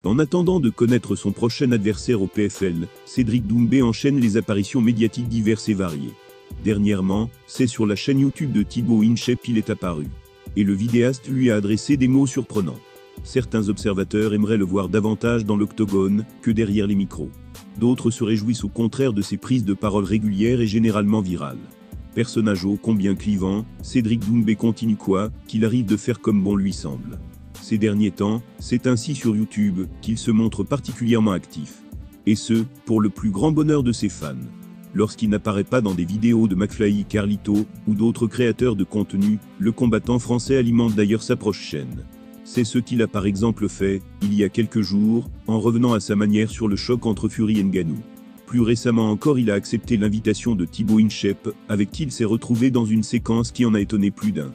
En attendant de connaître son prochain adversaire au PFL, Cédric Doumbé enchaîne les apparitions médiatiques diverses et variées. Dernièrement, c'est sur la chaîne YouTube de Thibaut InShape qu'il est apparu. Et le vidéaste lui a adressé des mots surprenants. Certains observateurs aimeraient le voir davantage dans l'octogone que derrière les micros. D'autres se réjouissent au contraire de ses prises de parole régulières et généralement virales. Personnage ô combien clivant, Cédric Doumbé continue quoi qu'il arrive de faire comme bon lui semble. Ces derniers temps, c'est ainsi sur YouTube qu'il se montre particulièrement actif. Et ce, pour le plus grand bonheur de ses fans. Lorsqu'il n'apparaît pas dans des vidéos de McFly, Carlito ou d'autres créateurs de contenu, le combattant français alimente d'ailleurs sa proche chaîne. C'est ce qu'il a par exemple fait, il y a quelques jours, en revenant à sa manière sur le choc entre Fury et Ngannou. Plus récemment encore, il a accepté l'invitation de Thibaut InShape, avec qui il s'est retrouvé dans une séquence qui en a étonné plus d'un.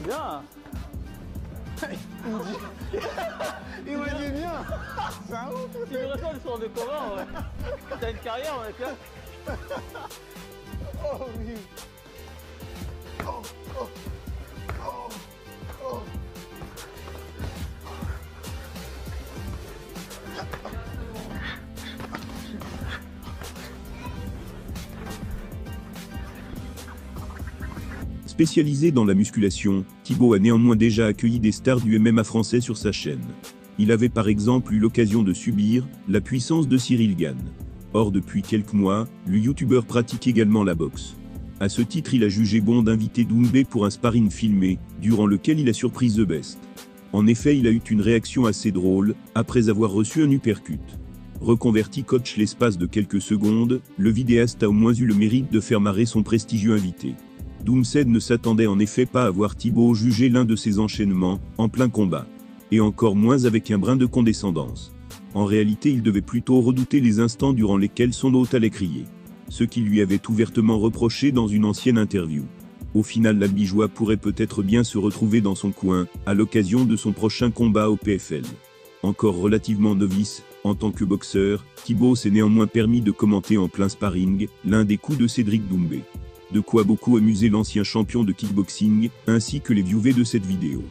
Bien. Il me dit bien. C'est un ouf. Tu me reçois le sport de combat, ouais. T'as une carrière, ouais, tu vois. Oh oui. Oh, oh, oh, oh. Spécialisé dans la musculation, Thibaut a néanmoins déjà accueilli des stars du MMA français sur sa chaîne. Il avait par exemple eu l'occasion de subir la puissance de Cyril Gane. Or depuis quelques mois, le youtubeur pratique également la boxe. À ce titre, il a jugé bon d'inviter Doumbé pour un sparring filmé, durant lequel il a surpris The Best. En effet, il a eu une réaction assez drôle, après avoir reçu un uppercut. Reconverti coach l'espace de quelques secondes, le vidéaste a au moins eu le mérite de faire marrer son prestigieux invité. Doomsed ne s'attendait en effet pas à voir Thibaut juger l'un de ses enchaînements, en plein combat. Et encore moins avec un brin de condescendance. En réalité, il devait plutôt redouter les instants durant lesquels son hôte allait crier. Ce qu'il lui avait ouvertement reproché dans une ancienne interview. Au final, l'Albigeois pourrait peut-être bien se retrouver dans son coin, à l'occasion de son prochain combat au PFL. Encore relativement novice, en tant que boxeur, Thibaut s'est néanmoins permis de commenter en plein sparring, l'un des coups de Cédric Doumbé. De quoi beaucoup amuser l'ancien champion de kickboxing, ainsi que les viewers de cette vidéo.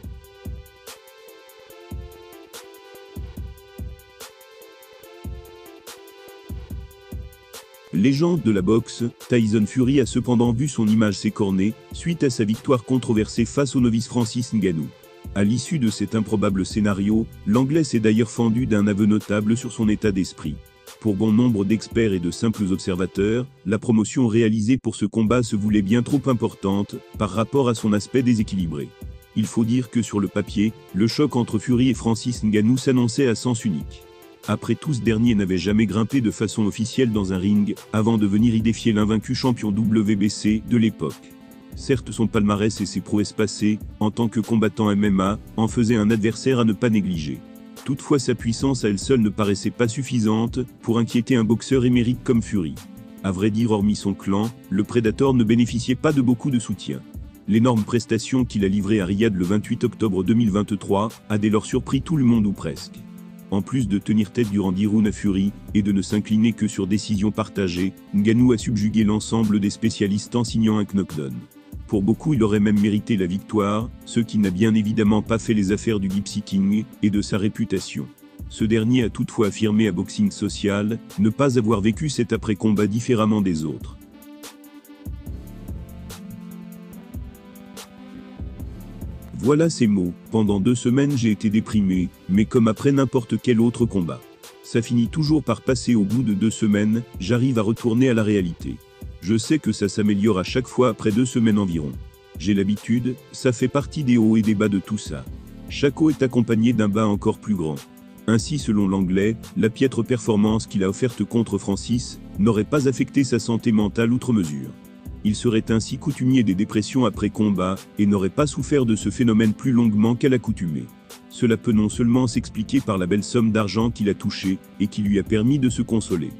Légende de la boxe, Tyson Fury a cependant vu son image s'écorner, suite à sa victoire controversée face au novice Francis Ngannou. À l'issue de cet improbable scénario, l'Anglais s'est d'ailleurs fendu d'un aveu notable sur son état d'esprit. Pour bon nombre d'experts et de simples observateurs, la promotion réalisée pour ce combat se voulait bien trop importante, par rapport à son aspect déséquilibré. Il faut dire que sur le papier, le choc entre Fury et Francis Ngannou s'annonçait à sens unique. Après tout, ce dernier n'avait jamais grimpé de façon officielle dans un ring, avant de venir y défier l'invaincu champion WBC de l'époque. Certes, son palmarès et ses prouesses passées, en tant que combattant MMA, en faisaient un adversaire à ne pas négliger. Toutefois, sa puissance à elle seule ne paraissait pas suffisante pour inquiéter un boxeur émérite comme Fury. À vrai dire, hormis son clan, le Predator ne bénéficiait pas de beaucoup de soutien. L'énorme prestation qu'il a livrée à Riyad le 28 octobre 2023 a dès lors surpris tout le monde ou presque. En plus de tenir tête durant 10 rounds à Fury, et de ne s'incliner que sur décision partagée, Ngannou a subjugué l'ensemble des spécialistes en signant un knockdown. Pour beaucoup, il aurait même mérité la victoire, ce qui n'a bien évidemment pas fait les affaires du Gypsy King et de sa réputation. Ce dernier a toutefois affirmé à Boxing Social ne pas avoir vécu cet après-combat différemment des autres. Voilà ces mots. Pendant 2 semaines, j'ai été déprimé, mais comme après n'importe quel autre combat. Ça finit toujours par passer. Au bout de 2 semaines, j'arrive à retourner à la réalité. Je sais que ça s'améliore à chaque fois après 2 semaines environ. J'ai l'habitude, ça fait partie des hauts et des bas de tout ça. Chaque haut est accompagné d'un bas encore plus grand. Ainsi, selon l'Anglais, la piètre performance qu'il a offerte contre Francis n'aurait pas affecté sa santé mentale outre mesure. Il serait ainsi coutumier des dépressions après combat et n'aurait pas souffert de ce phénomène plus longuement qu'à l'accoutumée. Cela peut non seulement s'expliquer par la belle somme d'argent qu'il a touchée et qui lui a permis de se consoler,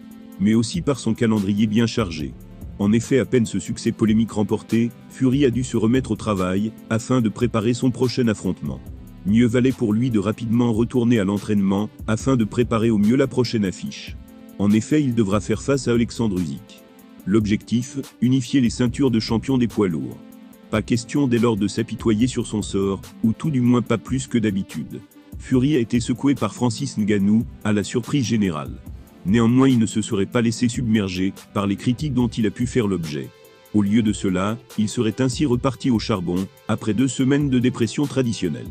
mais aussi par son calendrier bien chargé. En effet, à peine ce succès polémique remporté, Fury a dû se remettre au travail afin de préparer son prochain affrontement. Mieux valait pour lui de rapidement retourner à l'entraînement afin de préparer au mieux la prochaine affiche. En effet, il devra faire face à Alexandre Usyk. L'objectif, unifier les ceintures de champion des poids lourds. Pas question dès lors de s'apitoyer sur son sort, ou tout du moins pas plus que d'habitude. Fury a été secoué par Francis Ngannou, à la surprise générale. Néanmoins, il ne se serait pas laissé submerger par les critiques dont il a pu faire l'objet. Au lieu de cela, il serait ainsi reparti au charbon, après 2 semaines de dépression traditionnelle.